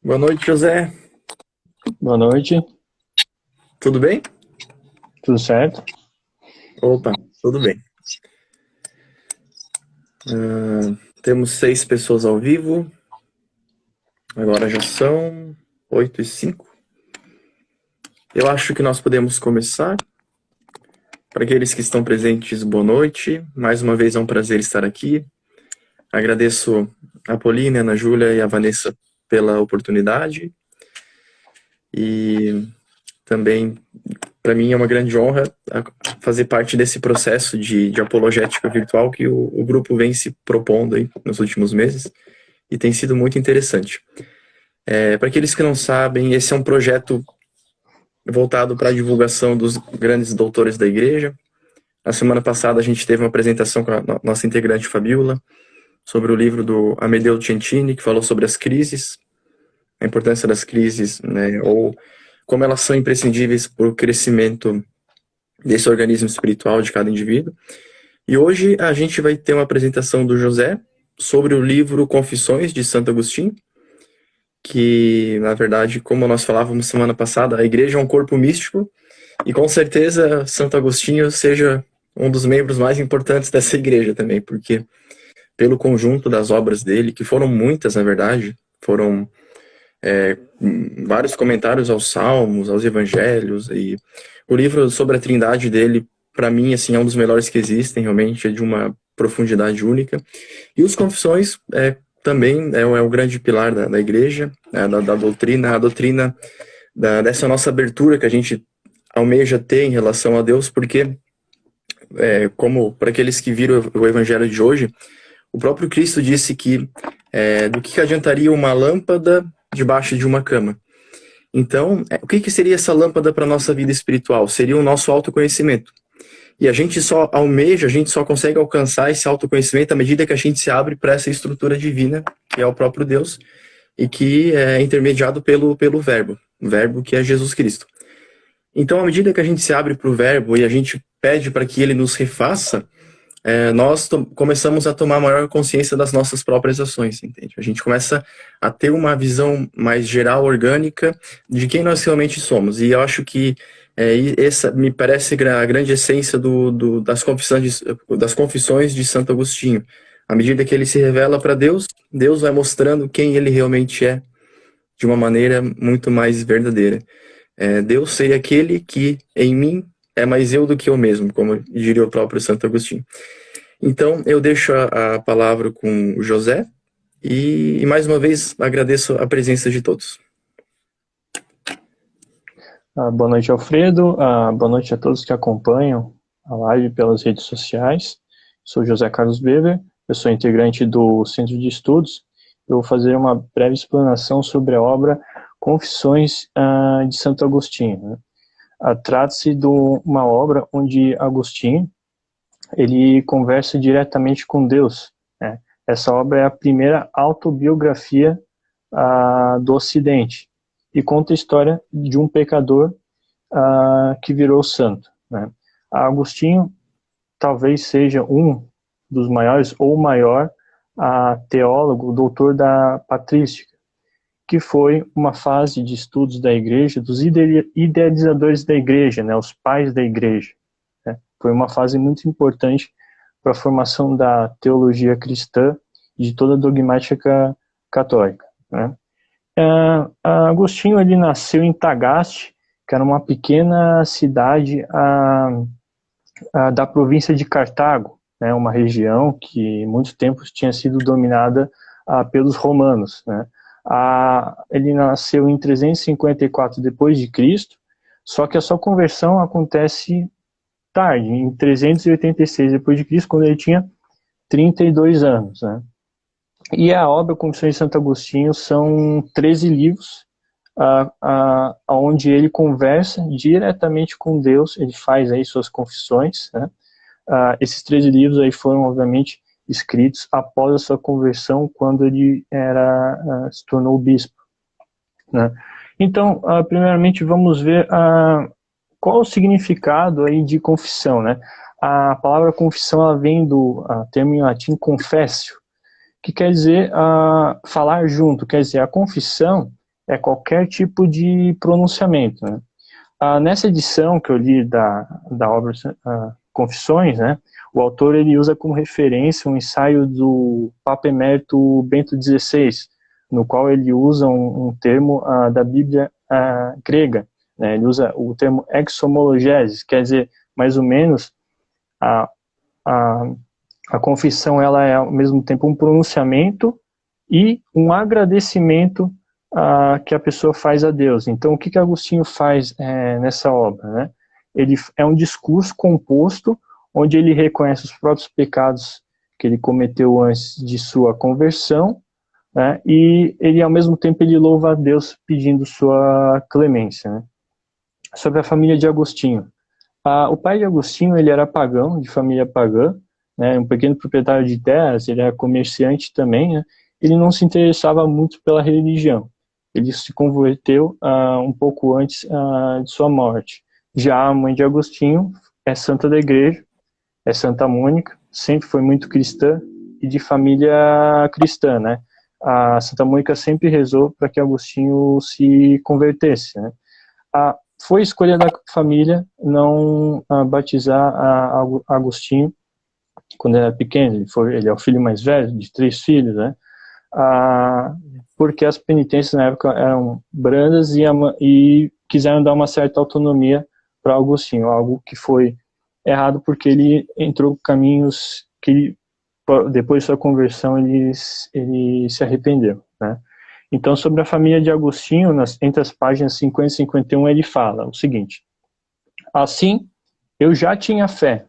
Boa noite, José. Boa noite, Tudo bem? tudo certo? Opa, tudo bem. Temos 6 pessoas ao vivo. Agora já são 8h05. Eu acho que nós podemos começar. Para aqueles que estão presentes, boa noite. Mais uma vez é um prazer estar aqui. Agradeço a Pauline, a Ana Júlia e a Vanessa pela oportunidade. E também, para mim, é uma grande honra fazer parte desse processo de apologética virtual que o grupo vem se propondo aí nos últimos meses. E tem sido muito interessante. Para aqueles que não sabem, esse é um projeto voltado para a divulgação dos grandes doutores da igreja. Na semana passada a gente teve uma apresentação com a nossa integrante Fabiola sobre o livro do Amedeo Centini, que falou sobre as crises, a importância das crises, né, ou como elas são imprescindíveis para o crescimento desse organismo espiritual de cada indivíduo. E hoje a gente vai ter uma apresentação do José sobre o livro Confissões de Santo Agostinho, que, na verdade, como nós falávamos semana passada, a igreja é um corpo místico, e com certeza Santo Agostinho seja um dos membros mais importantes dessa igreja também, porque pelo conjunto das obras dele, que foram muitas, na verdade, foram vários comentários aos Salmos, aos Evangelhos, e o livro sobre a Trindade dele, para mim, assim, é um dos melhores que existem, realmente, é de uma profundidade única. E os Confissões também é o grande pilar da igreja, da doutrina, a doutrina dessa nossa abertura que a gente almeja ter em relação a Deus, porque, como para aqueles que viram o evangelho de hoje, o próprio Cristo disse que do que adiantaria uma lâmpada debaixo de uma cama? Então, o que seria essa lâmpada para a nossa vida espiritual? Seria o nosso autoconhecimento. E a gente só almeja, a gente só consegue alcançar esse autoconhecimento à medida que a gente se abre para essa estrutura divina, que é o próprio Deus, e que é intermediado pelo Verbo, o Verbo que é Jesus Cristo. Então, à medida que a gente se abre para o Verbo e a gente pede para que ele nos refaça, nós começamos a tomar maior consciência das nossas próprias ações, entende? A gente começa a ter uma visão mais geral, orgânica, de quem nós realmente somos. E eu acho que essa me parece a grande essência das confissões de Santo Agostinho. À medida que ele se revela para Deus, Deus vai mostrando quem ele realmente é, de uma maneira muito mais verdadeira. Deus seria aquele que em mim é mais eu do que eu mesmo, como diria o próprio Santo Agostinho. Então, eu deixo a palavra com o José e mais uma vez agradeço a presença de todos. Boa noite, Alfredo. Boa noite a todos que acompanham a live pelas redes sociais. Sou José Carlos Weber, eu sou integrante do Centro de Estudos. Eu vou fazer uma breve explanação sobre a obra Confissões de Santo Agostinho, né? Trata-se de uma obra onde Agostinho ele conversa diretamente com Deus, né? Essa obra é a primeira autobiografia do Ocidente e conta a história de um pecador que virou santo, né? Agostinho talvez seja um dos maiores ou o maior teólogo, doutor da patrística, que foi uma fase de estudos da igreja, dos idealizadores da igreja, né, os pais da igreja, né? Foi uma fase muito importante para a formação da teologia cristã e de toda a dogmática católica, né? Agostinho ele nasceu em Tagaste, que era uma pequena cidade da província de Cartago, né, uma região que muito tempo tinha sido dominada pelos romanos, né? Ele nasceu em 354 depois de Cristo, só que a sua conversão acontece tarde, em 386 depois de Cristo, quando ele tinha 32 anos, né? E a obra Confissões de Santo Agostinho são 13 livros, onde ele conversa diretamente com Deus, ele faz aí suas confissões, né? Esses 13 livros aí foram, obviamente, escritos após a sua conversão, quando ele se tornou bispo, né? Então, primeiramente, vamos ver qual o significado aí de confissão, né? A palavra confissão ela vem do termo em latim confessio, que quer dizer falar junto, quer dizer, a confissão é qualquer tipo de pronunciamento, né? Nessa edição que eu li da obra Confissões, né, o autor ele usa como referência um ensaio do Papa Emérito Bento XVI, no qual ele usa um termo da Bíblia grega, né, ele usa o termo exhomologesis, quer dizer, mais ou menos, a, a, a confissão ela é ao mesmo tempo um pronunciamento e um agradecimento que a pessoa faz a Deus. Então, o que Agostinho faz nessa obra, né? Ele é um discurso composto, onde ele reconhece os próprios pecados que ele cometeu antes de sua conversão, né? E ele, ao mesmo tempo, ele louva a Deus pedindo sua clemência, né? Sobre a família de Agostinho. O pai de Agostinho, ele era pagão, de família pagã, né? Um pequeno proprietário de terras, ele era comerciante também, né? Ele não se interessava muito pela religião. Ele se converteu um pouco antes de sua morte. Já a mãe de Agostinho é santa da igreja, é Santa Mônica, sempre foi muito cristã e de família cristã, né? A Santa Mônica sempre rezou para que Agostinho se convertesse, né? Foi escolha da família não batizar Agostinho quando era pequeno. Ele é o filho mais velho de 3 filhos, né? Porque as penitências na época eram brandas e quiseram dar uma certa autonomia para Agostinho, algo que foi errado porque ele entrou caminhos que depois de sua conversão ele se arrependeu, né? Então, sobre a família de Agostinho, entre as páginas 50 e 51, ele fala o seguinte: assim, eu já tinha fé,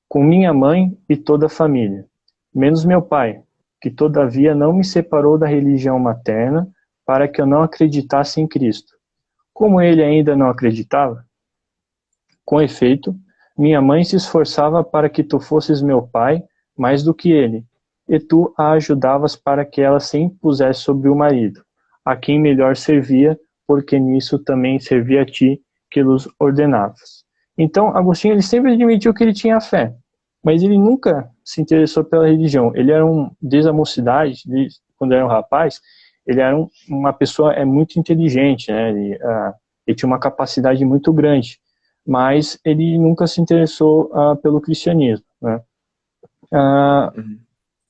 com minha mãe e toda a família, menos meu pai, que todavia não me separou da religião materna para que eu não acreditasse em Cristo. Como ele ainda não acreditava, com efeito, minha mãe se esforçava para que tu fosses meu pai mais do que ele, e tu a ajudavas para que ela se impusesse sobre o marido, a quem melhor servia, porque nisso também servia a ti que los ordenavas. Então, Agostinho ele sempre admitiu que ele tinha fé, mas ele nunca se interessou pela religião. Ele era desde a mocidade, quando era um rapaz, ele era uma pessoa muito inteligente, né? Ele tinha uma capacidade muito grande, mas ele nunca se interessou pelo cristianismo, né?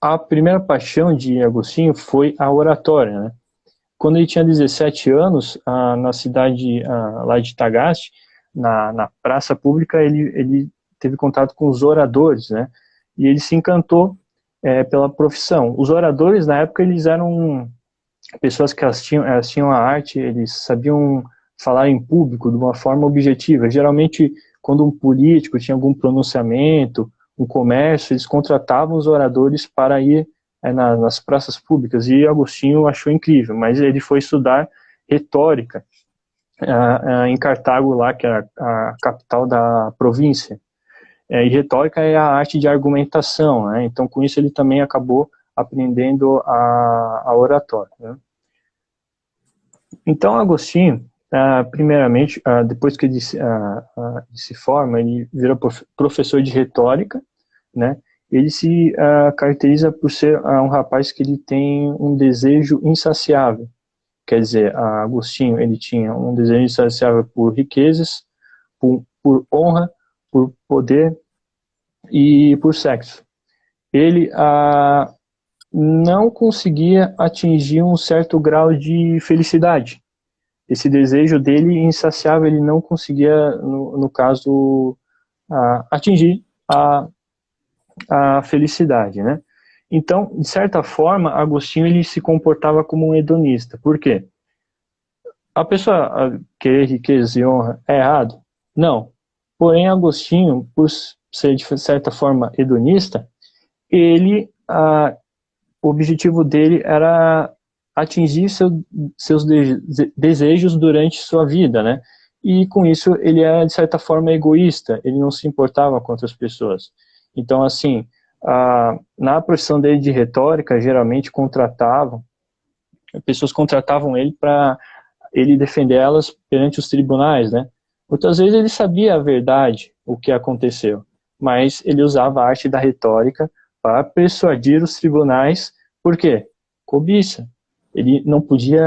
A primeira paixão de Agostinho foi a oratória, né? Quando ele tinha 17 anos, na cidade lá de Tagaste, na praça pública, ele teve contato com os oradores, né? E ele se encantou pela profissão. Os oradores, na época, eles eram pessoas que elas tinham a arte, eles sabiam falar em público de uma forma objetiva. Geralmente, quando um político tinha algum pronunciamento, um comércio, eles contratavam os oradores para ir nas praças públicas, e Agostinho achou incrível, mas ele foi estudar retórica em Cartago, lá, que era a capital da província. E retórica é a arte de argumentação, né? Então, com isso, ele também acabou aprendendo a oratória, né? Então, Agostinho, primeiramente, depois que ele se forma, ele vira professor de retórica, né? Ele se caracteriza por ser um rapaz que ele tem um desejo insaciável. Quer dizer, Agostinho, ele tinha um desejo insaciável por riquezas, por honra, por poder e por sexo. Ele não conseguia atingir um certo grau de felicidade. Esse desejo dele insaciável, ele não conseguia, no caso, atingir a felicidade, né? Então, de certa forma, Agostinho ele se comportava como um hedonista. Por quê? A pessoa querer riqueza e honra é errado? Não. Porém, Agostinho, por ser de certa forma hedonista, o objetivo dele era atingir seus desejos durante sua vida, né? E com isso ele era de certa forma egoísta, ele não se importava com outras pessoas. Então, assim, na profissão dele de retórica, geralmente pessoas contratavam ele para ele defender elas perante os tribunais, né? Muitas vezes ele sabia a verdade, o que aconteceu, mas ele usava a arte da retórica para persuadir os tribunais. Por quê? Cobiça. ele não podia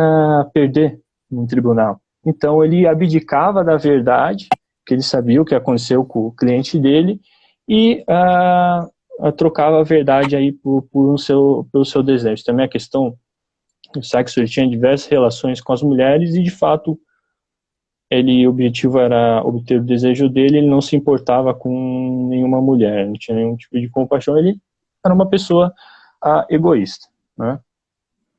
perder no tribunal. Então ele abdicava da verdade, que ele sabia o que aconteceu com o cliente dele, e trocava a verdade aí pelo seu desejo. Também a questão do sexo, ele tinha diversas relações com as mulheres e, de fato, o objetivo era obter o desejo dele, ele não se importava com nenhuma mulher, não tinha nenhum tipo de compaixão, ele era uma pessoa egoísta, né?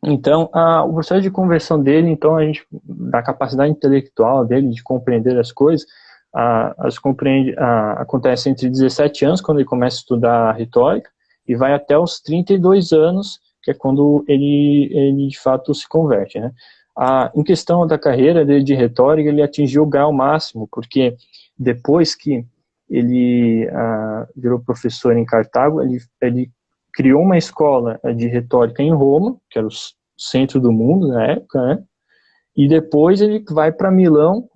Então, o processo de conversão dele, então, da capacidade intelectual dele de compreender as coisas, acontece entre 17 anos, quando ele começa a estudar retórica, e vai até os 32 anos, que é quando ele de fato se converte, né? Em questão da carreira dele de retórica, ele atingiu o grau máximo, porque depois que ele virou professor em Cartago, ele criou uma escola de retórica em Roma, que era o centro do mundo na época, né? E depois ele vai para Milão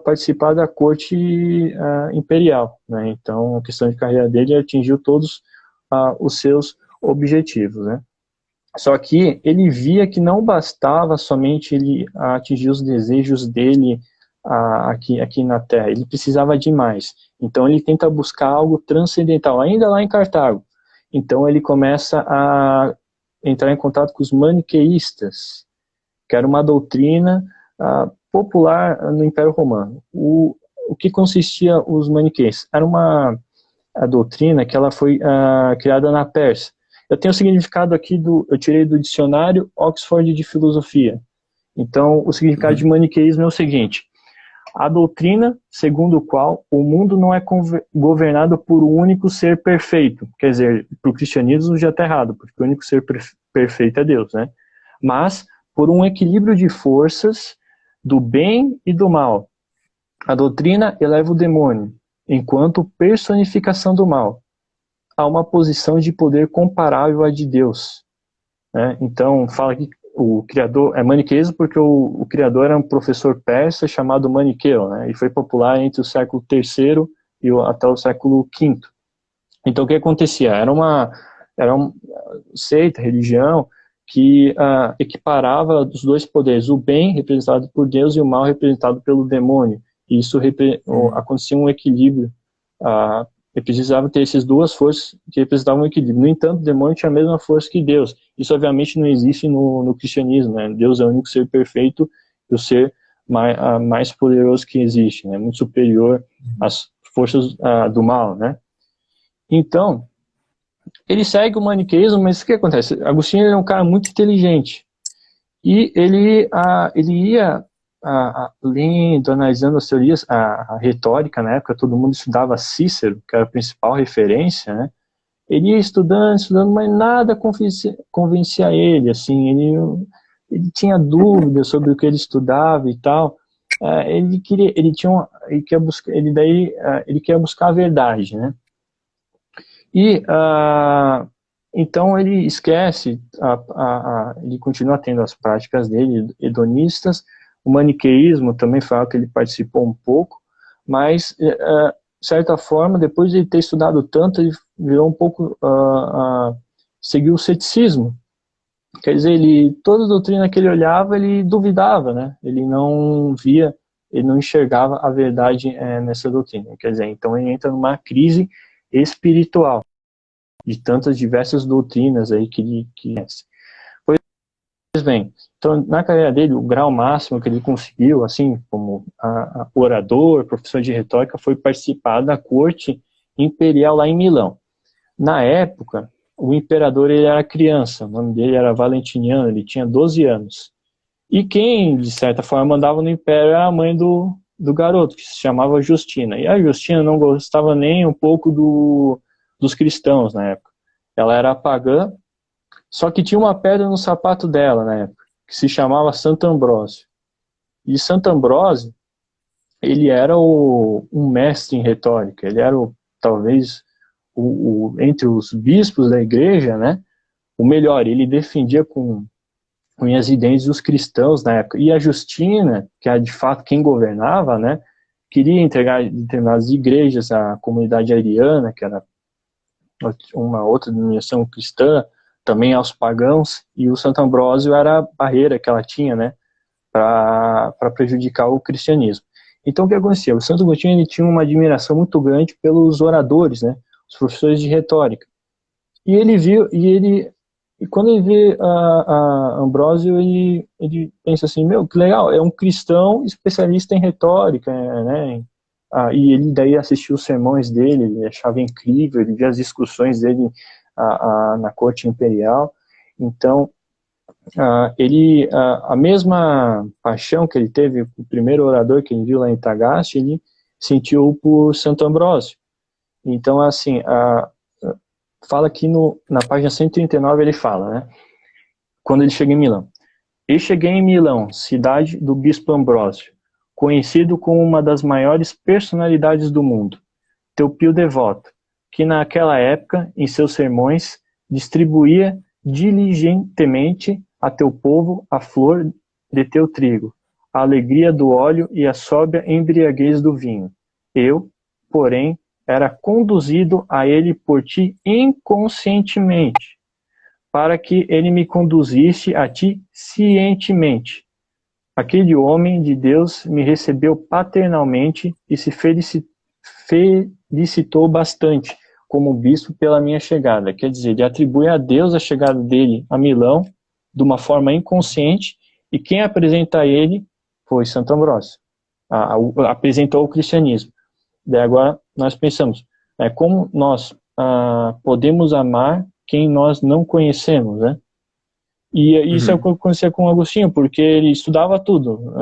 participar da corte imperial, né? Então, a questão de carreira dele, ele atingiu todos os seus objetivos, né? Só que ele via que não bastava somente ele atingir os desejos dele aqui na Terra, ele precisava de mais. Então ele tenta buscar algo transcendental, ainda lá em Cartago. Então ele começa a entrar em contato com os maniqueístas, que era uma doutrina popular no Império Romano. O que consistia os maniqueístas? Era a doutrina que ela foi criada na Pérsia. Eu tenho o significado aqui, eu tirei do dicionário Oxford de Filosofia. Então, o significado de maniqueísmo é o seguinte: a doutrina segundo a qual o mundo não é governado por um único ser perfeito. Quer dizer, para o cristianismo já está errado, porque o único ser perfeito é Deus, né? Mas por um equilíbrio de forças do bem e do mal. A doutrina eleva o demônio, enquanto personificação do mal, a uma posição de poder comparável à de Deus, né? Então, fala que o criador é maniqueísmo porque o criador era um professor persa chamado Maniqueu, né? E foi popular entre o século III até o século V. Então, o que acontecia? Era uma seita, religião, que equiparava os dois poderes, o bem representado por Deus e o mal representado pelo demônio. E isso acontecia um equilíbrio. Precisava ter essas duas forças que representavam um equilíbrio. No entanto, o demônio tinha a mesma força que Deus. Isso, obviamente, não existe no cristianismo, né? Deus é o único ser perfeito e o ser mais poderoso que existe, né? Muito superior às forças do mal, né? Então, ele segue o maniqueísmo, mas o que acontece? Agostinho é um cara muito inteligente. E ele ia lendo, analisando as teorias, a retórica, na época todo mundo estudava Cícero, que era a principal referência, né? Ele ia estudando, mas nada convencia ele, assim, ele tinha dúvidas sobre o que ele estudava e tal. Ele queria buscar a verdade, né? E então ele esquece, ele continua tendo as práticas dele, hedonistas. O maniqueísmo também foi algo que ele participou um pouco, mas, de certa forma, depois de ele ter estudado tanto, ele virou um pouco, seguiu o ceticismo. Quer dizer, toda doutrina que ele olhava, ele duvidava, né? Ele não via, ele não enxergava a verdade nessa doutrina. Quer dizer, então ele entra numa crise espiritual, de tantas diversas doutrinas aí que ele conhece. Pois bem, então na carreira dele, o grau máximo que ele conseguiu, assim, como orador, professor de retórica, foi participar da corte imperial lá em Milão. Na época, o imperador ele era criança, o nome dele era Valentiniano, ele tinha 12 anos. E quem, de certa forma, mandava no império era a mãe do garoto, que se chamava Justina. E a Justina não gostava nem um pouco dos cristãos na época. Ela era pagã, só que tinha uma pedra no sapato dela na época, que se chamava Santo Ambrósio. E Santo Ambrósio, ele era um mestre em retórica, ele era talvez entre os bispos da igreja, né, o melhor. Ele defendia com unhas e dentes os cristãos na época. E a Justina, que era de fato quem governava, né, queria entregar determinadas igrejas à comunidade ariana, que era uma outra denominação cristã, também aos pagãos, e o Santo Ambrósio era a barreira que ela tinha, né, para prejudicar o cristianismo. Então, o que acontecia? O Santo Agostinho ele tinha uma admiração muito grande pelos oradores, né, os professores de retórica. E ele viu, e quando ele vê a Ambrósio, ele pensa assim, meu, que legal, é um cristão especialista em retórica, né? E ele daí assistiu os sermões dele, ele achava incrível, ele via as discussões dele na corte imperial. Então, a mesma paixão que ele teve, o primeiro orador que ele viu lá em Tagaste, ele sentiu por Santo Ambrósio. Então, assim, fala aqui na página 139, ele fala, né, quando ele chega em Milão. Eu cheguei em Milão, cidade do bispo Ambrósio, conhecido como uma das maiores personalidades do mundo, teu pio devoto, que naquela época, em seus sermões, distribuía diligentemente a teu povo a flor de teu trigo, a alegria do óleo e a sóbria embriaguez do vinho. Eu, porém, era conduzido a ele por ti inconscientemente, para que ele me conduzisse a ti cientemente. Aquele homem de Deus me recebeu paternalmente e se felicitou bastante como bispo pela minha chegada. Quer dizer, ele atribui a Deus a chegada dele a Milão de uma forma inconsciente, e quem apresenta a ele foi Santo Ambrósio. Apresentou o cristianismo. Daí agora nós pensamos, como nós podemos amar quem nós não conhecemos, né? E isso é o que acontecia com Agostinho, porque ele estudava tudo,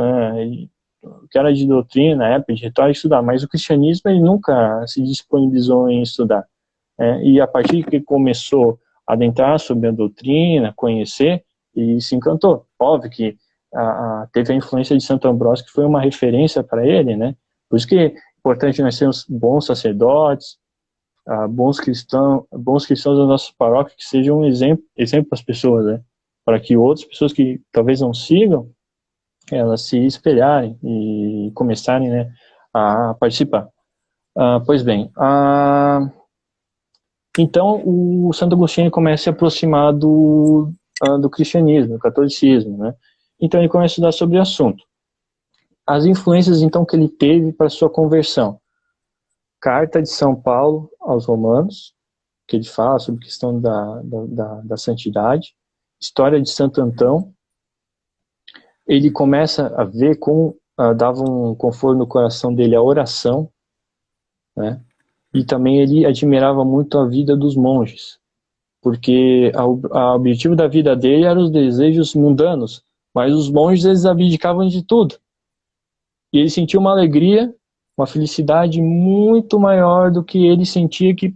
o que era de doutrina, na época, de retórica, estudar, mas o cristianismo ele nunca se disponibilizou em estudar. E a partir que começou a adentrar sobre a doutrina, conhecer, e se encantou. Óbvio que teve a influência de Santo Ambrósio, que foi uma referência para ele, né? Por isso que é importante nós termos bons sacerdotes, bons cristãos da nossa paróquia, que sejam um exemplo para as pessoas, né? Para que outras pessoas que talvez não sigam, elas se espelharem e começarem, né, a participar. Pois bem, então o Santo Agostinho começa a se aproximar do cristianismo, do catolicismo, né? Então ele começa a estudar sobre o assunto. As influências, então, que ele teve para sua conversão. Carta de São Paulo aos Romanos, que ele fala sobre a questão da santidade. História de Santo Antão. Ele começa a ver como dava um conforto no coração dele a oração, né? E também ele admirava muito a vida dos monges, porque o objetivo da vida dele eram os desejos mundanos, mas os monges eles abdicavam de tudo. E ele sentia uma alegria, uma felicidade muito maior do que ele sentia que,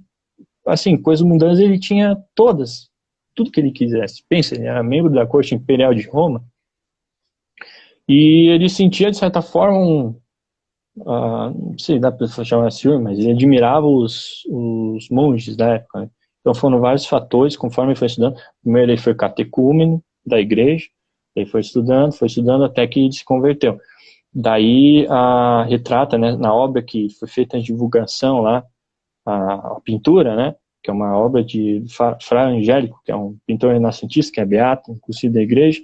assim, coisas mundanas ele tinha todas, tudo que ele quisesse. Pensa, ele era membro da corte imperial de Roma, e ele sentia, de certa forma, não sei se dá para chamar assim, mas ele admirava os monges da época, né? Então foram vários fatores, conforme ele foi estudando. Primeiro ele foi catecúmeno da igreja, ele foi estudando até que ele se converteu. Daí retrata, né, na obra que foi feita a divulgação lá, a pintura, né, que é uma obra de Frei Angélico, que é um pintor renascentista, que é beato, inclusive da igreja.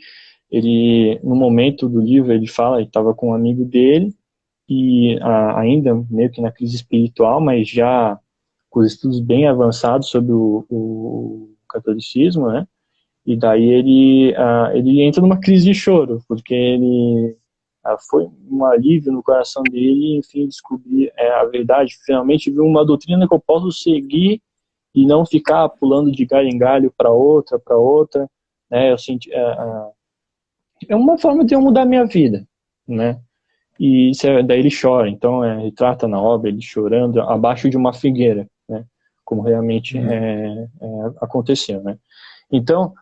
Ele, no momento do livro, ele fala, ele estava com um amigo dele, e ainda meio que na crise espiritual, mas já com os estudos bem avançados sobre o catolicismo, né, e daí ele entra numa crise de choro, porque ele foi um alívio no coração dele, enfim, descobrir a verdade, finalmente viu uma doutrina que eu posso seguir e não ficar pulando de galho em galho para outra, né? Eu senti, é uma forma de eu mudar minha vida, né? E daí ele chora, então ele trata na obra ele chorando abaixo de uma figueira, né? Como realmente aconteceu, né? Então,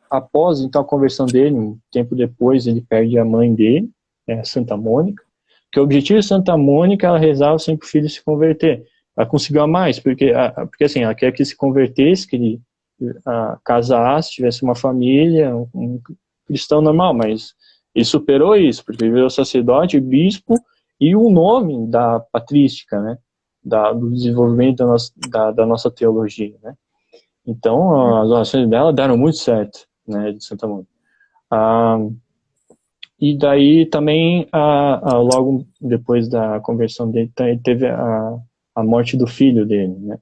após então a conversão dele, um tempo depois ele perde a mãe dele, Santa Mônica, que o objetivo de Santa Mônica, ela rezava sempre o filho se converter. Ela conseguiu a mais, porque assim, ela quer que se convertesse, que ele casasse, tivesse uma família, um cristão normal, mas ele superou isso, porque ele virou sacerdote, bispo, e o nome da patrística, né, do desenvolvimento da nossa teologia, né. Então, as orações dela deram muito certo, né, de Santa Mônica. E daí também, logo depois da conversão dele, teve a morte do filho dele, né?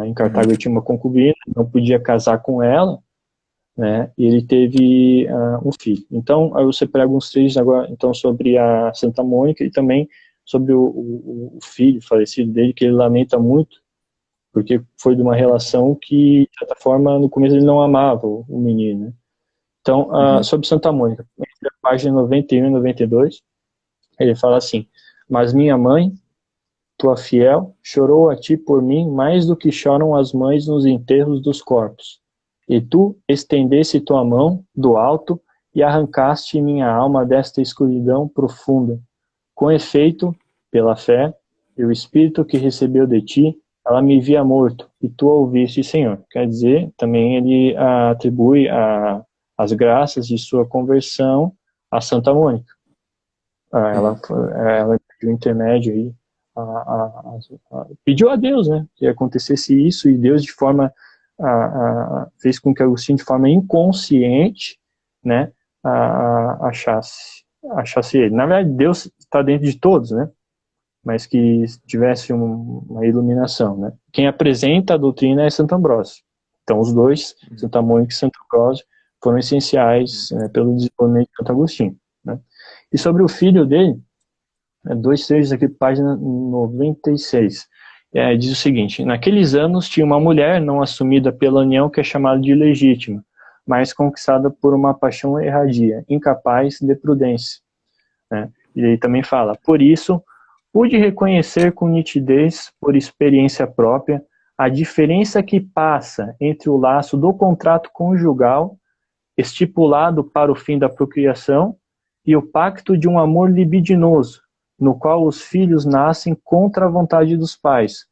Em Cartago ele tinha uma concubina, não podia casar com ela, né? E ele teve um filho. Então, aí você prega uns trechos agora, então, sobre a Santa Mônica e também sobre o filho falecido dele, que ele lamenta muito, porque foi de uma relação que, de certa forma, no começo ele não amava o menino, né? Então, sobre Santa Mônica, entre a página 91 e 92, ele fala assim: mas minha mãe, tua fiel, chorou a ti por mim mais do que choram as mães nos enterros dos corpos. E tu estendeste tua mão do alto e arrancaste minha alma desta escuridão profunda. Com efeito, pela fé, e o Espírito que recebeu de ti, ela me via morto, e tu a ouviste, Senhor. Quer dizer, também ele atribui as graças de sua conversão a Santa Mônica. Ela pediu intermédio aí, pediu a Deus, né, que acontecesse isso, e Deus de forma fez com que Agostinho de forma inconsciente, né, achasse ele. Na verdade, Deus está dentro de todos, né, mas que tivesse uma iluminação, né. Quem apresenta a doutrina é Santo Ambrósio. Então os dois, Santa Mônica e Santo Ambrósio, foram essenciais, né, pelo desenvolvimento de Santo Agostinho, né. E sobre o filho dele, 2 trechos aqui, página 96, diz o seguinte: naqueles anos tinha uma mulher não assumida pela união que é chamada de legítima, mas conquistada por uma paixão erradia, incapaz de prudência, né? E ele também fala: por isso, pude reconhecer com nitidez, por experiência própria, a diferença que passa entre o laço do contrato conjugal, estipulado para o fim da procriação, e o pacto de um amor libidinoso, no qual os filhos nascem contra a vontade dos pais,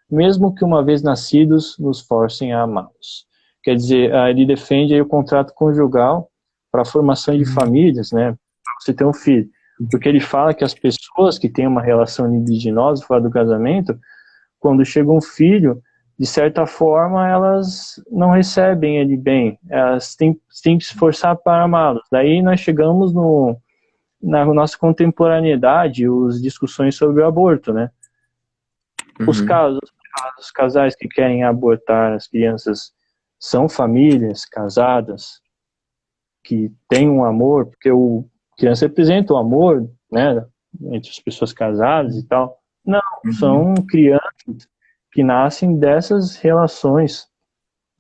mesmo que uma vez nascidos nos forcem a amá-los. Quer dizer, ele defende aí o contrato conjugal para a formação de famílias, né, para você ter um filho, porque ele fala que as pessoas que têm uma relação libidinosa fora do casamento, quando chega um filho, de certa forma, elas não recebem ele bem, elas têm que se esforçar para amá-los. Daí nós chegamos na nossa contemporaneidade, as discussões sobre o aborto, né? Os casais que querem abortar as crianças são famílias casadas que têm um amor, porque a criança representa o amor, né, entre as pessoas casadas e tal. Não, são crianças que nascem dessas relações,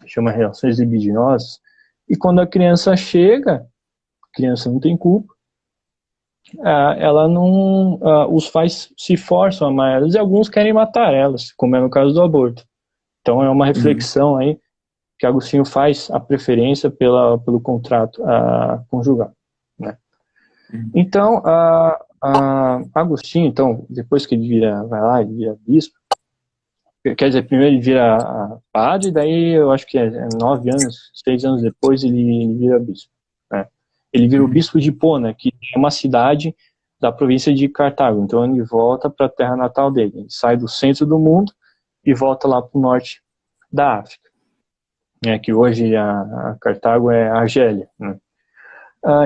chama relações libidinosas, e quando a criança chega, a criança não tem culpa, ela não, os pais se forçam a amar elas, e alguns querem matar elas, como é no caso do aborto. Então é uma reflexão aí que Agostinho faz a preferência pelo contrato conjugal, né? Então Agostinho, então, depois que ele vai lá, ele vira bispo, quer dizer, primeiro ele vira padre, daí eu acho que 9 anos, 6 anos depois ele vira bispo, né? Ele vira o bispo de Hipona, que é uma cidade da província de Cartago. Então ele volta para a terra natal dele. Ele sai do centro do mundo e volta lá para o norte da África, né, que hoje a Cartago é a Argélia, né?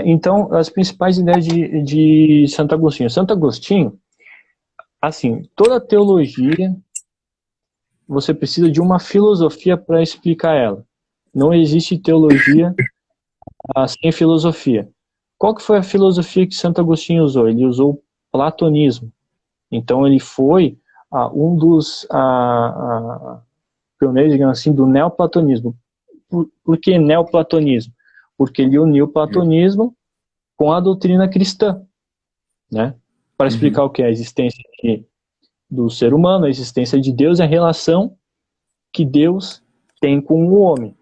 Então, as principais ideias de Santo Agostinho. Santo Agostinho, assim, toda teologia, você precisa de uma filosofia para explicar ela. Não existe teologia sem filosofia. Qual que foi a filosofia que Santo Agostinho usou? Ele usou o platonismo. Então ele foi um dos pioneiros, digamos assim, do neoplatonismo. Por que neoplatonismo? Porque ele uniu o platonismo com a doutrina cristã, né? Para explicar o que é a existência do ser humano, a existência de Deus e a relação que Deus tem com o homem,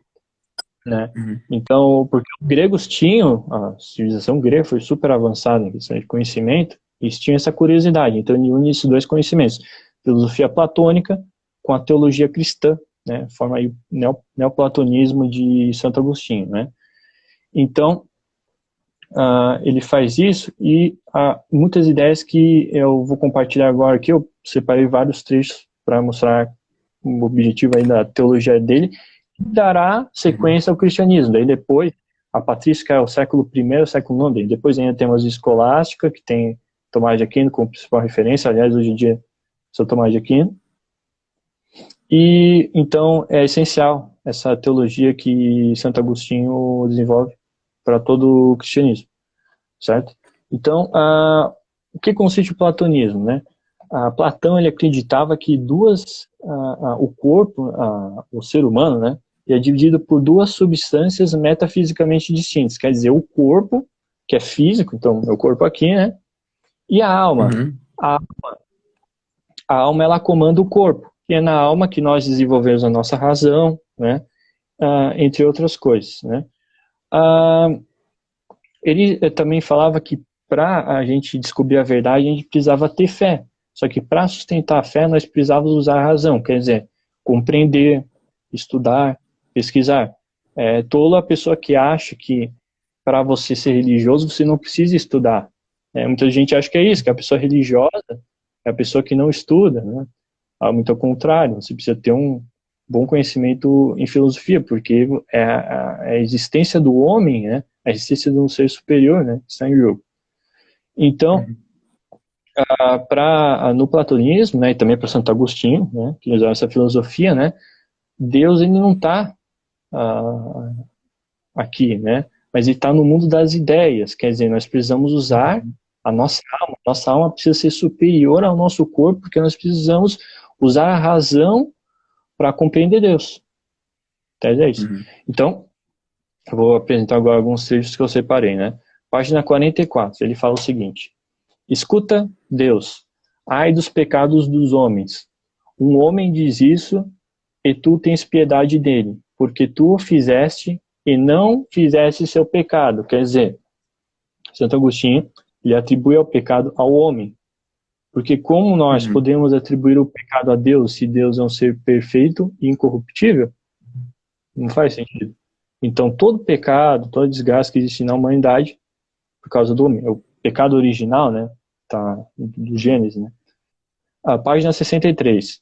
né? Então, porque os gregos tinham, a civilização grega foi super avançada em questão de conhecimento, e eles tinham essa curiosidade. Então ele une esses dois conhecimentos, filosofia platônica com a teologia cristã, né? Forma aí o neoplatonismo de Santo Agostinho, né? Então ele faz isso, e muitas ideias que eu vou compartilhar agora aqui, eu separei vários trechos para mostrar o objetivo aí da teologia dele, dará sequência ao cristianismo. Daí depois, a patrística é o século I, século IX. Depois ainda temos a escolástica, que tem Tomás de Aquino como principal referência. Aliás, hoje em dia, sou Tomás de Aquino. E, então, é essencial essa teologia que Santo Agostinho desenvolve para todo o cristianismo, certo? Então, o que consiste o platonismo, né? Platão, ele acreditava que o corpo, o ser humano, né, é dividido por duas substâncias metafisicamente distintas. Quer dizer, o corpo, que é físico, então, meu corpo aqui, né? E a alma. Uhum. A alma, ela comanda o corpo. E é na alma que nós desenvolvemos a nossa razão, né? Entre outras coisas, né? Ele também falava que para a gente descobrir a verdade, a gente precisava ter fé. Só que para sustentar a fé, nós precisávamos usar a razão, quer dizer, compreender, estudar, pesquisar. É tola a pessoa que acha que para você ser religioso, você não precisa estudar. Muita gente acha que é isso, que a pessoa religiosa é a pessoa que não estuda, né? Muito ao contrário, você precisa ter um bom conhecimento em filosofia, porque é a existência do homem, né? A existência de um ser superior, né? Que está em jogo. Então, no platonismo, né, e também para Santo Agostinho, né, que usava essa filosofia, né, Deus, ele não está aqui, né, mas ele está no mundo das ideias. Quer dizer, nós precisamos usar a nossa alma. Nossa alma precisa ser superior ao nosso corpo, porque nós precisamos usar a razão para compreender Deus. É isso. Então, eu vou apresentar agora alguns trechos que eu separei, né. Página 44, ele fala o seguinte: escuta, Deus, ai dos pecados dos homens. Um homem diz isso, e tu tens piedade dele, porque tu o fizeste e não fizeste seu pecado. Quer dizer, Santo Agostinho, ele atribui o pecado ao homem. Porque como nós podemos atribuir o pecado a Deus, se Deus é um ser perfeito e incorruptível? Não faz sentido. Então, todo pecado, todo desgaste que existe na humanidade, por causa do homem, é o pecado original, né? Tá, do Gênesis, né? Página 63.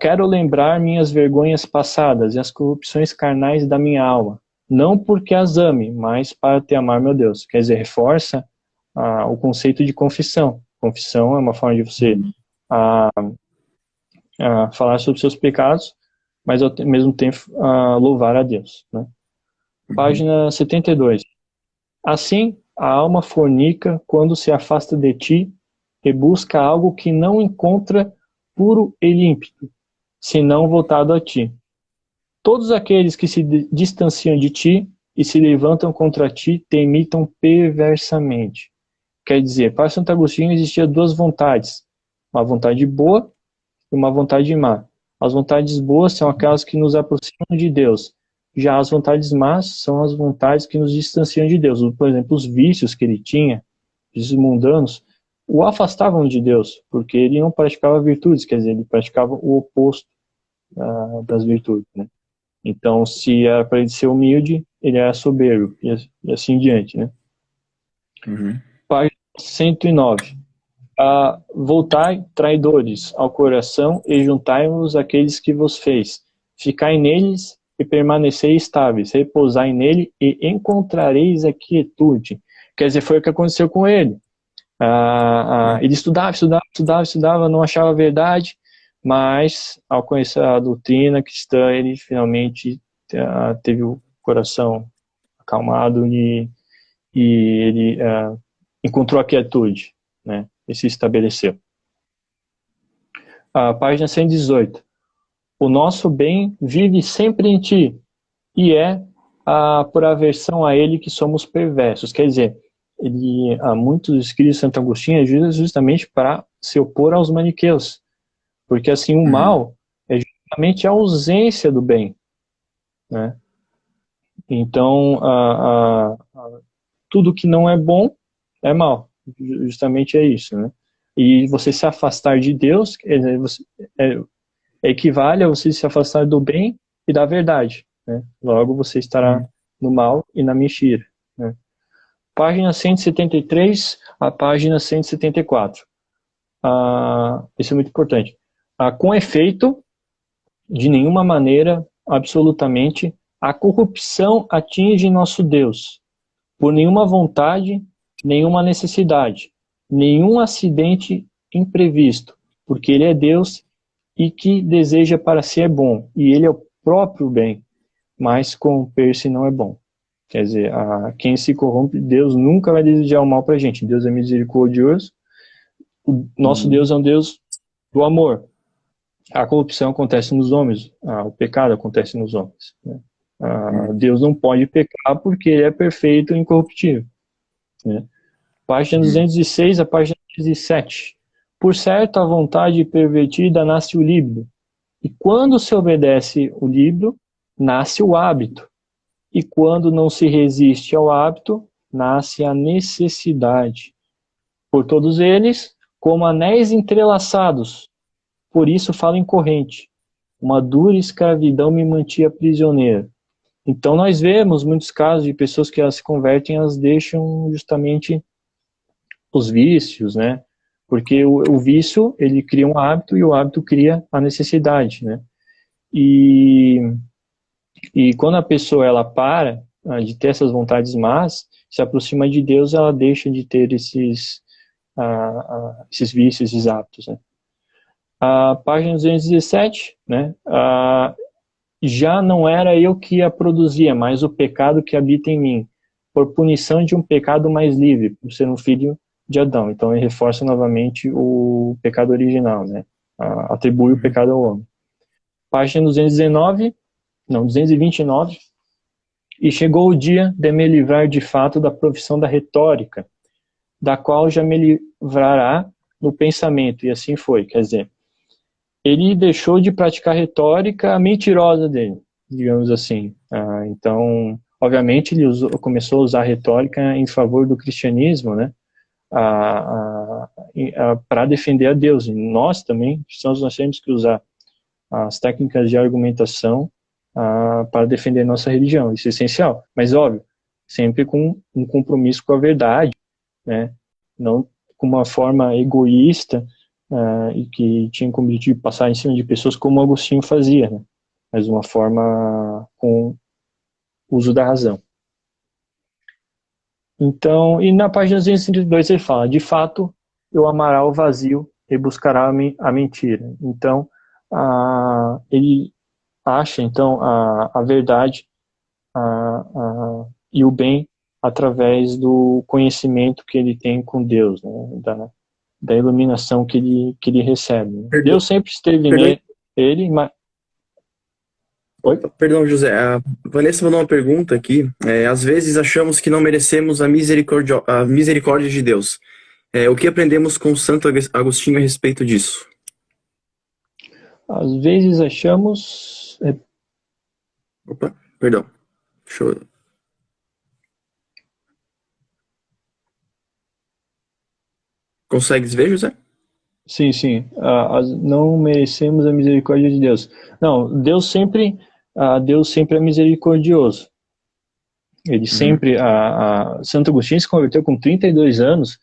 Quero lembrar minhas vergonhas passadas e as corrupções carnais da minha alma, não porque as ame, mas para te amar, meu Deus. Quer dizer, reforça o conceito de confissão. Confissão é uma forma de você falar sobre seus pecados, mas ao mesmo tempo louvar a Deus, né? Página 72. Assim, a alma fornica quando se afasta de ti e busca algo que não encontra puro e límpido, senão voltado a ti. Todos aqueles que se distanciam de ti e se levantam contra ti te imitam perversamente. Quer dizer, para Santo Agostinho existiam duas vontades, uma vontade boa e uma vontade má. As vontades boas são aquelas que nos aproximam de Deus. Já as vontades más são as vontades que nos distanciam de Deus. Por exemplo, os vícios que ele tinha, vícios mundanos, o afastavam de Deus, porque ele não praticava virtudes, quer dizer, ele praticava o oposto das virtudes, né? Então, se era para ele ser humilde, ele era soberbo, e assim em diante, né? Página 109. Voltai, traidores, ao coração e juntai-vos àqueles que vos fez. Ficai neles e permanecei estáveis, repousai nele e encontrareis a quietude. Quer dizer, foi o que aconteceu com ele. Ele estudava, não achava a verdade, mas ao conhecer a doutrina cristã, ele finalmente teve o coração acalmado e ele encontrou a quietude, né, e se estabeleceu. Página 118. O nosso bem vive sempre em ti, e é por aversão a ele que somos perversos. Quer dizer, muitos escritos de Santo Agostinho é justamente para se opor aos maniqueus, porque assim o mal é justamente a ausência do bem, né? Então tudo que não é bom é mal, justamente é isso, né? E você se afastar de Deus equivale a você se afastar do bem e da verdade, né? Logo você estará no mal e na mentira, né? Página 173 a página 174. Isso é muito importante. Com efeito, de nenhuma maneira absolutamente, a corrupção atinge nosso Deus, por nenhuma vontade, nenhuma necessidade, nenhum acidente imprevisto, porque Ele é Deus e que deseja para si é bom, e Ele é o próprio bem, mas corromper-se não é bom. Quer dizer, quem se corrompe, Deus nunca vai desejar o mal para a gente. Deus é misericordioso, o nosso Deus é um Deus do amor. A corrupção acontece nos homens, o pecado acontece nos homens, né? Deus não pode pecar porque Ele é perfeito e incorruptível, né? Página 206 a página 207. Por certo, a vontade pervertida nasce o líbido, e quando se obedece o líbido, nasce o hábito, e quando não se resiste ao hábito, nasce a necessidade. Por todos eles, como anéis entrelaçados, por isso falo em corrente. Uma dura escravidão me mantinha prisioneiro. Então nós vemos muitos casos de pessoas que elas se convertem, elas deixam justamente os vícios, né? Porque o vício, ele cria um hábito e o hábito cria a necessidade, né? E quando a pessoa ela para de ter essas vontades más, se aproxima de Deus, ela deixa de ter esses vícios, esses hábitos, né? Página 217, né? Já não era eu que a produzia, mas o pecado que habita em mim, por punição de um pecado mais livre, por ser um filho de Adão. Então ele reforça novamente o pecado original, né? Atribui o pecado ao homem. Página 229, e chegou o dia de me livrar de fato da profissão da retórica, da qual já me livrará no pensamento, e assim foi, quer dizer, ele deixou de praticar a retórica mentirosa dele, digamos assim. Então, obviamente, ele começou a usar a retórica em favor do cristianismo, né? Para defender a Deus. E nós também, nós temos que usar as técnicas de argumentação para defender nossa religião. Isso é essencial. Mas, óbvio, sempre com um compromisso com a verdade, né? Não com uma forma egoísta, e que tinha como objetivo passar em cima de pessoas como Agostinho fazia, né? Mas de uma forma com uso da razão. Então, e na página 232 ele fala, de fato, eu amará o vazio e buscará a mentira. Então, ele acha, então, a verdade e o bem através do conhecimento que ele tem com Deus, né? Da iluminação que ele recebe. Deus sempre esteve nele, mas... Oi? Perdão, José. A Vanessa mandou uma pergunta aqui. Às vezes achamos que não merecemos a misericórdia de Deus. O que aprendemos com Santo Agostinho a respeito disso? Às vezes achamos... Opa, perdão. Deixa eu... Consegues ver, José? Sim, sim. Não merecemos a misericórdia de Deus. Não, Deus sempre é misericordioso. Ele sempre... Santo Agostinho se converteu com 32 anos,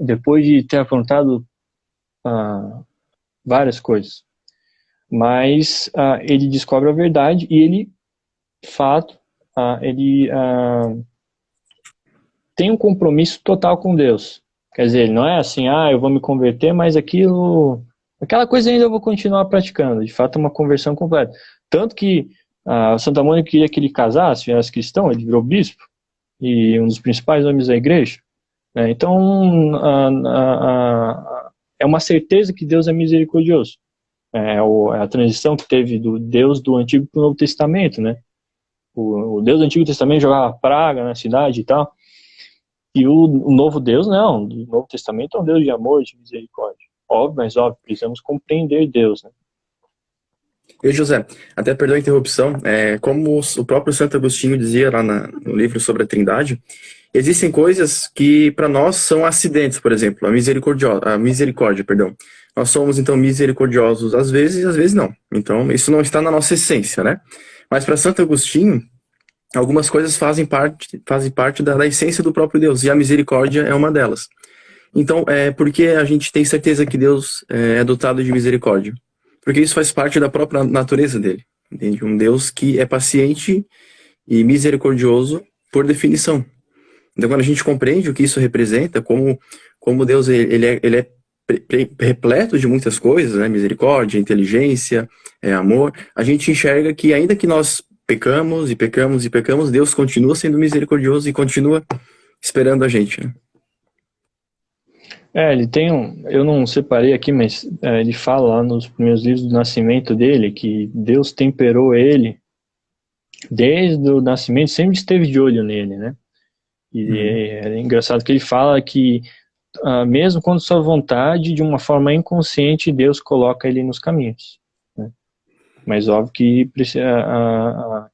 depois de ter aprontado várias coisas. Mas ele descobre a verdade e ele, de fato, ele tem um compromisso total com Deus. Quer dizer, ele não é assim, eu vou me converter, mas aquela coisa ainda eu vou continuar praticando. De fato, é uma conversão completa. Tanto que Santa Mônica queria que ele casasse, era cristão, ele virou bispo, e um dos principais homens da igreja. Né? Então, é uma certeza que Deus é misericordioso. É a transição que teve do Deus do Antigo para o Novo Testamento, né? O Deus do Antigo Testamento jogava praga na cidade e tal. E o novo Deus, não. O Novo Testamento é um Deus de amor, de misericórdia. Óbvio, mas óbvio, precisamos compreender Deus, né? E José, até perdão a interrupção, como o próprio Santo Agostinho dizia lá no livro sobre a Trindade, existem coisas que para nós são acidentes, por exemplo, a misericórdia, perdão. Nós somos então misericordiosos às vezes não. Então isso não está na nossa essência, né? Mas para Santo Agostinho, algumas coisas fazem parte da essência do próprio Deus, e a misericórdia é uma delas. Então, por que a gente tem certeza que Deus é dotado de misericórdia? Porque isso faz parte da própria natureza dele. entende? Um Deus que é paciente e misericordioso por definição. Então, quando a gente compreende o que isso representa, como Deus ele é repleto de muitas coisas, né? Misericórdia, inteligência, amor, a gente enxerga que ainda que nós pecamos e pecamos e pecamos, Deus continua sendo misericordioso e continua esperando a gente, né? Ele tem eu não separei aqui, mas ele fala lá nos primeiros livros do nascimento dele que Deus temperou ele desde o nascimento, sempre esteve de olho nele, né? E é engraçado que ele fala que mesmo quando sua vontade, de uma forma inconsciente, Deus coloca ele nos caminhos, né? Mas óbvio que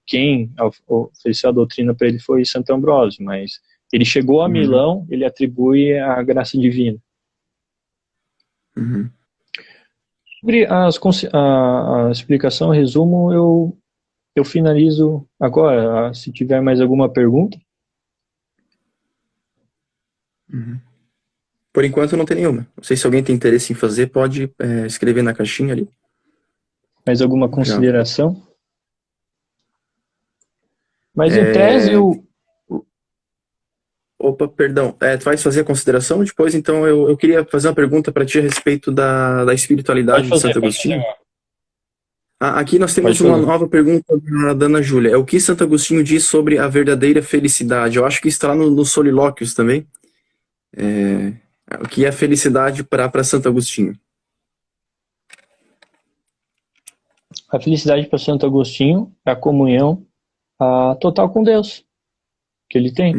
quem ofereceu a doutrina para ele foi Santo Ambrósio, mas ele chegou a Milão, ele atribui a graça divina. Sobre a explicação, resumo, eu finalizo agora. Se tiver mais alguma pergunta. Por enquanto não tem nenhuma. Não sei se alguém tem interesse em fazer, pode escrever na caixinha ali. Mais alguma consideração? Mas em tese Opa, perdão. Tu vais fazer a consideração depois, então eu queria fazer uma pergunta para ti a respeito da espiritualidade de Santo Agostinho. Aqui nós temos uma nova pergunta da Ana Júlia. É o que Santo Agostinho diz sobre a verdadeira felicidade? Eu acho que está lá no Solilóquios também. O que é a felicidade para Santo Agostinho? A felicidade para Santo Agostinho é a comunhão total com Deus que ele tem.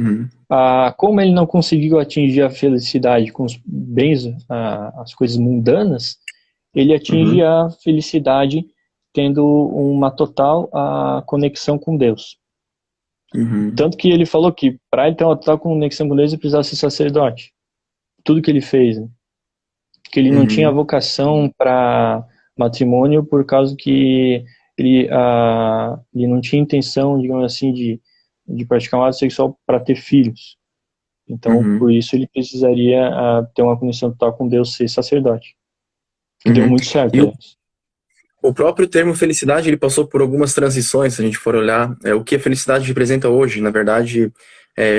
Como ele não conseguiu atingir a felicidade com os bens, as coisas mundanas, ele atinge a felicidade tendo uma total conexão com Deus. Tanto que ele falou que para ele ter uma total conexão com Deus, ele precisava ser sacerdote. Tudo que ele fez, né? Que ele não tinha vocação para matrimônio por causa que ele não tinha intenção, digamos assim, de praticar um ato sexual para ter filhos. Então, por isso ele precisaria ter uma conexão total com Deus, ser sacerdote. Que deu muito certo. O próprio termo felicidade, ele passou por algumas transições, se a gente for olhar o que a felicidade representa hoje. Na verdade,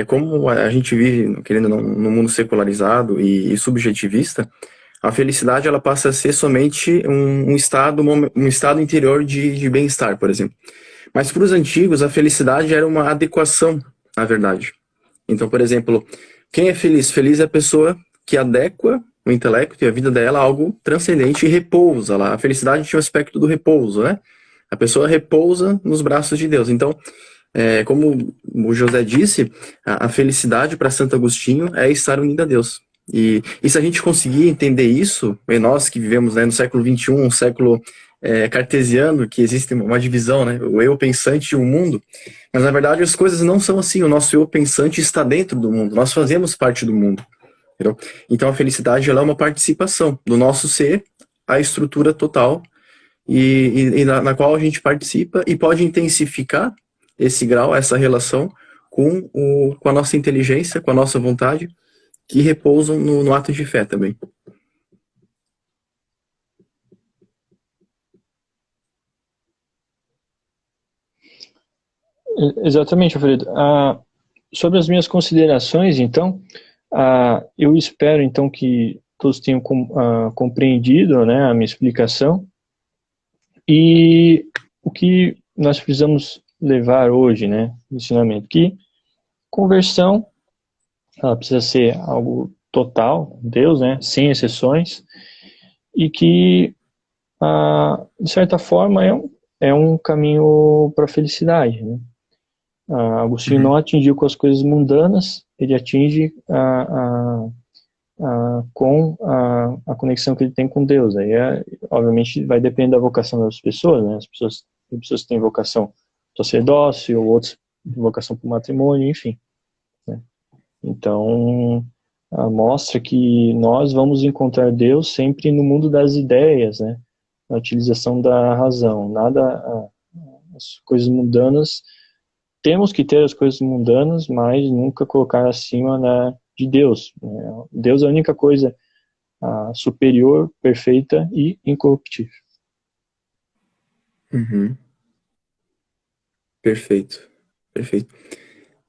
como a gente vive, querendo ou não, num mundo secularizado e subjetivista, a felicidade ela passa a ser somente um estado interior de bem-estar, por exemplo. Mas para os antigos, a felicidade era uma adequação à verdade. Então, por exemplo, quem é feliz? Feliz é a pessoa que adequa o intelecto e a vida dela a algo transcendente e repousa lá. A felicidade tinha o aspecto do repouso, né? A pessoa repousa nos braços de Deus. Então, como o José disse, a felicidade para Santo Agostinho é estar unido a Deus. E se a gente conseguir entender isso, nós que vivemos no século XXI, um século cartesiano, que existe uma divisão, né? O eu pensante e o mundo, mas na verdade as coisas não são assim. O nosso eu pensante está dentro do mundo, nós fazemos parte do mundo, entendeu? Então a felicidade ela é uma participação do nosso ser, a estrutura total, e na qual a gente participa e pode intensificar esse grau, essa relação com a nossa inteligência, com a nossa vontade, que repousam no ato de fé também. Exatamente, Alfredo. Sobre as minhas considerações, então, eu espero então que todos tenham compreendido, né, a minha explicação, e o que nós precisamos levar hoje, né, no ensinamento, que conversão, ela precisa ser algo total, Deus, né, sem exceções, e que, de certa forma, é um caminho para a felicidade, né? Agostinho não atingiu com as coisas mundanas, ele atinge com a conexão que ele tem com Deus. Aí, obviamente, vai depender da vocação das pessoas, né? Tem pessoas que têm vocação sacerdócio, ou outros têm vocação para o matrimônio, enfim, né? Então, mostra que nós vamos encontrar Deus sempre no mundo das ideias, né? Na utilização da razão. As coisas mundanas, temos que ter as coisas mundanas, mas nunca colocar acima de Deus, né? Deus é a única coisa superior, perfeita e incorruptível. Perfeito, perfeito.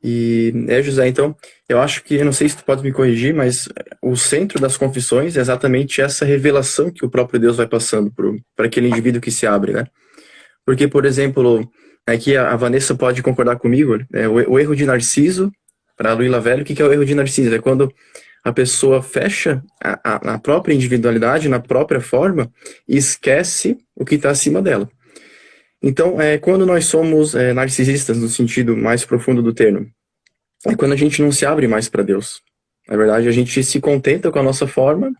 E, José, então, eu acho que, eu não sei se tu pode me corrigir, mas o centro das confissões é exatamente essa revelação que o próprio Deus vai passando para aquele indivíduo que se abre, né? Porque, por exemplo, aqui a Vanessa pode concordar comigo, o erro de Narciso, para a Luíla Velho, o que é o erro de Narciso? É quando a pessoa fecha a própria individualidade, na própria forma, e esquece o que está acima dela. Então, quando nós somos narcisistas, no sentido mais profundo do termo, é quando a gente não se abre mais para Deus. Na verdade, a gente se contenta com a nossa forma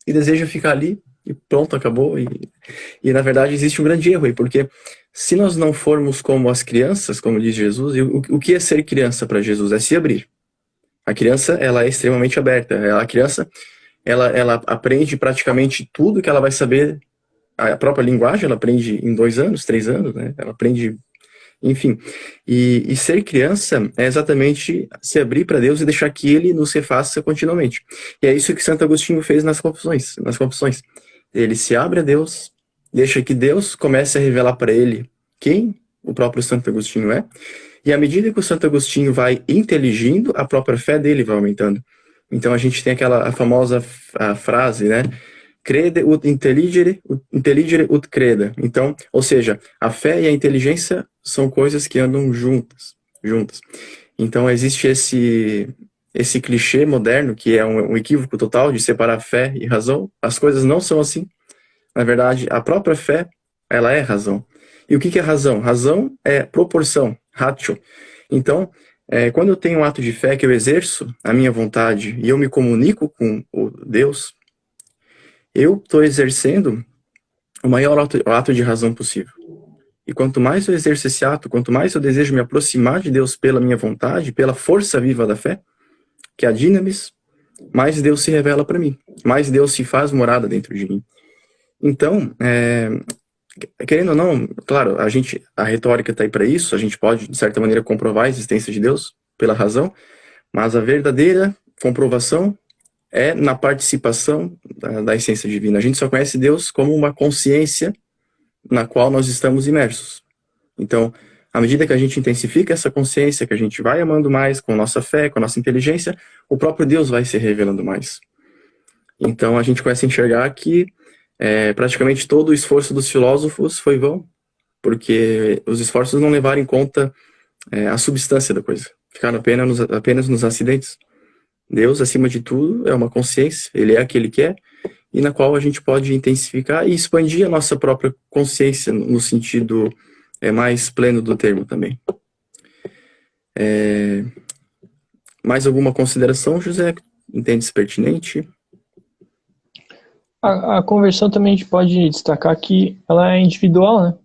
e deseja ficar ali e pronto, acabou. E na verdade, existe um grande erro aí, porque se nós não formos como as crianças, como diz Jesus, o que é ser criança para Jesus? É se abrir. A criança, ela é extremamente aberta. A criança, ela aprende praticamente tudo que ela vai saber. A própria linguagem, ela aprende em 2 anos, 3 anos, né? Ela aprende, enfim. E ser criança é exatamente se abrir para Deus e deixar que Ele nos refaça continuamente. E é isso que Santo Agostinho fez nas confissões. Ele se abre a Deus, deixa que Deus comece a revelar para ele quem o próprio Santo Agostinho é, e à medida que o Santo Agostinho vai inteligindo, a própria fé dele vai aumentando. Então a gente tem a famosa frase, né? Crede ut intelligere ut creda. Então, ou seja, a fé e a inteligência são coisas que andam juntas. Então existe esse clichê moderno, que é um equívoco total de separar fé e razão. As coisas não são assim. Na verdade, a própria fé, ela é razão. E o que é razão? Razão é proporção, ratio. Então, quando eu tenho um ato de fé que eu exerço a minha vontade e eu me comunico com o Deus, eu estou exercendo o maior ato de razão possível. E quanto mais eu exerço esse ato, quanto mais eu desejo me aproximar de Deus pela minha vontade, pela força viva da fé, que é a dinamis, mais Deus se revela para mim, mais Deus se faz morada dentro de mim. Então, querendo ou não, claro, a retórica está aí para isso, a gente pode, de certa maneira, comprovar a existência de Deus pela razão, mas a verdadeira comprovação é na participação da essência divina. A gente só conhece Deus como uma consciência na qual nós estamos imersos. Então, à medida que a gente intensifica essa consciência, que a gente vai amando mais com a nossa fé, com a nossa inteligência, o próprio Deus vai se revelando mais. Então, a gente começa a enxergar que praticamente todo o esforço dos filósofos foi vão, porque os esforços não levaram em conta a substância da coisa, ficaram apenas nos acidentes. Deus, acima de tudo, é uma consciência, Ele é aquele que é, e na qual a gente pode intensificar e expandir a nossa própria consciência no sentido mais pleno do termo também. Mais alguma consideração, José? Entende-se pertinente? A conversão também a gente pode destacar que ela é individual, né?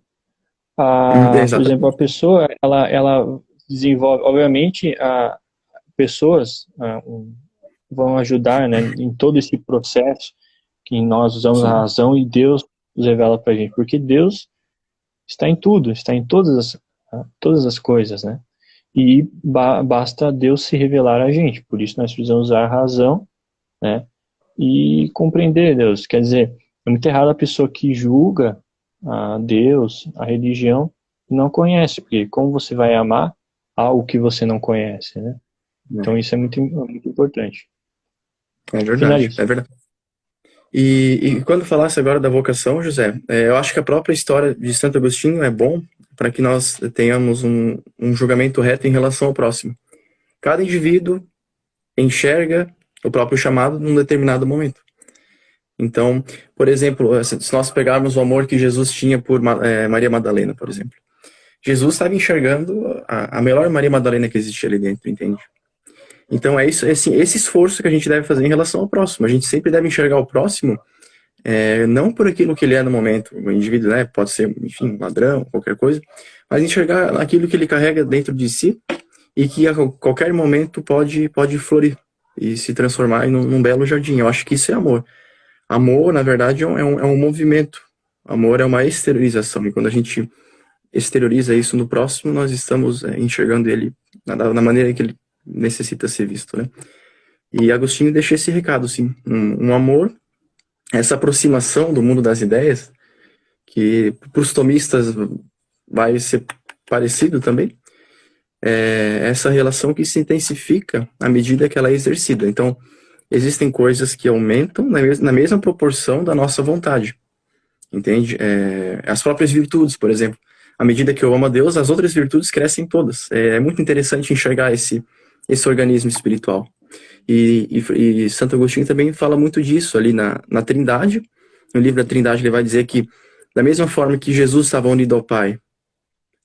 Por exemplo, a pessoa, ela desenvolve, obviamente, pessoas vão ajudar, né, em todo esse processo que nós usamos a razão e Deus nos revela para a gente, porque Deus está em tudo, está em todas as coisas, né? E basta Deus se revelar a gente, por isso nós precisamos usar a razão, né? E compreender Deus. Quer dizer, é muito errado a pessoa que julga a Deus, a religião, e não conhece, porque como você vai amar algo que você não conhece, né? Então isso é muito importante. É verdade, é verdade. E quando falasse agora da vocação, José, eu acho que a própria história de Santo Agostinho é bom para que nós tenhamos um julgamento reto em relação ao próximo. Cada indivíduo enxerga o próprio chamado num determinado momento. Então, por exemplo, se nós pegarmos o amor que Jesus tinha por Maria Madalena, por exemplo. Jesus estava enxergando a melhor Maria Madalena que existia ali dentro, entende? Então é isso, esse esforço que a gente deve fazer em relação ao próximo. A gente sempre deve enxergar o próximo não por aquilo que ele é no momento. O indivíduo, né, pode ser, enfim, ladrão, qualquer coisa, mas enxergar aquilo que ele carrega dentro de si e que a qualquer momento pode florir e se transformar num belo jardim. Eu acho que isso é amor. Amor, na verdade, é um movimento. Amor é uma exteriorização. E quando a gente exterioriza isso no próximo, nós estamos enxergando ele na maneira que ele necessita ser visto, né? E Agostinho deixa esse recado, sim. Um amor, essa aproximação do mundo das ideias, que para os tomistas vai ser parecido também, é essa relação que se intensifica à medida que ela é exercida. Então, existem coisas que aumentam na mesma proporção da nossa vontade, entende? As próprias virtudes, por exemplo. À medida que eu amo a Deus, as outras virtudes crescem todas. É muito interessante enxergar esse organismo espiritual. E Santo Agostinho também fala muito disso ali na Trindade. No livro da Trindade ele vai dizer que, da mesma forma que Jesus estava unido ao Pai,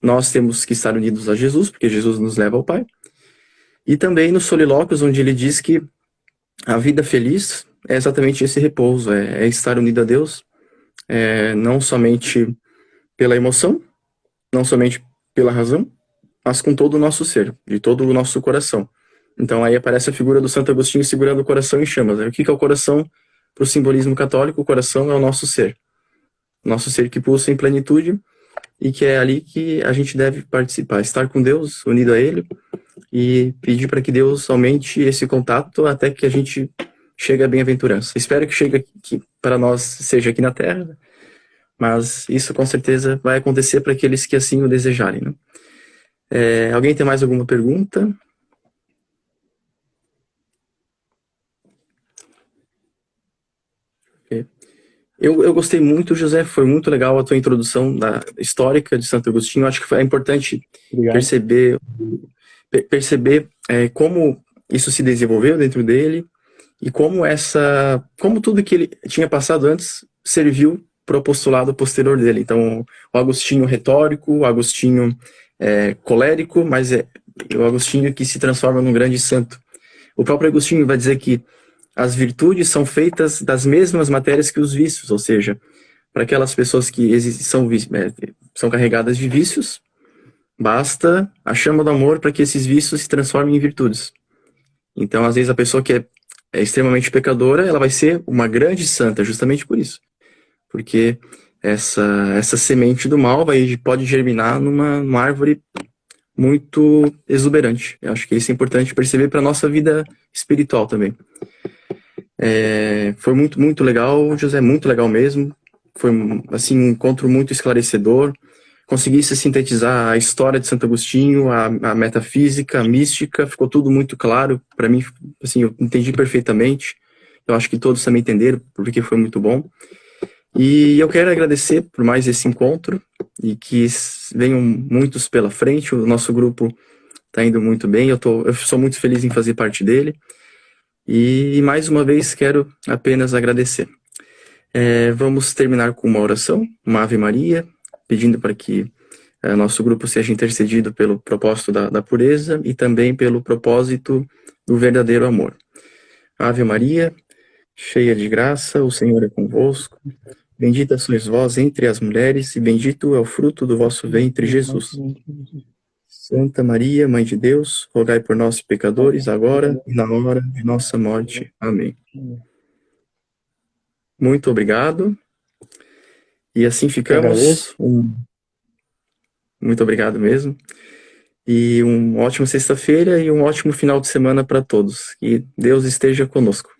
nós temos que estar unidos a Jesus, porque Jesus nos leva ao Pai. E também nos Solilóquios, onde ele diz que a vida feliz é exatamente esse repouso, é estar unido a Deus, não somente pela emoção, não somente pela razão, mas com todo o nosso ser, de todo o nosso coração. Então aí aparece a figura do Santo Agostinho segurando o coração em chamas. O que é o coração para o simbolismo católico? O coração é o nosso ser que pulsa em plenitude e que é ali que a gente deve participar, estar com Deus, unido a Ele, e pedir para que Deus aumente esse contato até que a gente chegue à bem-aventurança. Espero que chegue aqui, para nós, seja aqui na Terra, mas isso com certeza vai acontecer para aqueles que assim o desejarem, né? Alguém tem mais alguma pergunta? Eu gostei muito, José, foi muito legal a tua introdução da histórica de Santo Agostinho. Acho que foi importante perceber como isso se desenvolveu dentro dele e como tudo que ele tinha passado antes serviu para o apostolado posterior dele. Então, o Agostinho retórico, o Agostinho colérico, mas o Agostinho que se transforma num grande santo. O próprio Agostinho vai dizer que as virtudes são feitas das mesmas matérias que os vícios, ou seja, para aquelas pessoas que são carregadas de vícios, basta a chama do amor para que esses vícios se transformem em virtudes. Então, às vezes, a pessoa que é extremamente pecadora, ela vai ser uma grande santa, justamente por isso. Porque essa semente do mal pode germinar numa árvore muito exuberante. Eu acho que isso é importante perceber para a nossa vida espiritual também. Foi muito, muito legal, José, muito legal mesmo. Foi assim, um encontro muito esclarecedor. Consegui sintetizar a história de Santo Agostinho, a metafísica, a mística, ficou tudo muito claro. Para mim, assim, eu entendi perfeitamente. Eu acho que todos também entenderam, porque foi muito bom. E eu quero agradecer por mais esse encontro e que venham muitos pela frente. O nosso grupo está indo muito bem, eu sou muito feliz em fazer parte dele. E mais uma vez quero apenas agradecer. Vamos terminar com uma oração, uma Ave Maria, pedindo para que nosso grupo seja intercedido pelo propósito da pureza e também pelo propósito do verdadeiro amor. Ave Maria, cheia de graça, o Senhor é convosco. Bendita sois vós entre as mulheres e bendito é o fruto do vosso ventre, Jesus. Santa Maria, Mãe de Deus, rogai por nós, pecadores, agora e na hora de nossa morte. Amém. Muito obrigado. E assim ficamos. Muito obrigado mesmo. E uma ótima sexta-feira e um ótimo final de semana para todos. Que Deus esteja conosco.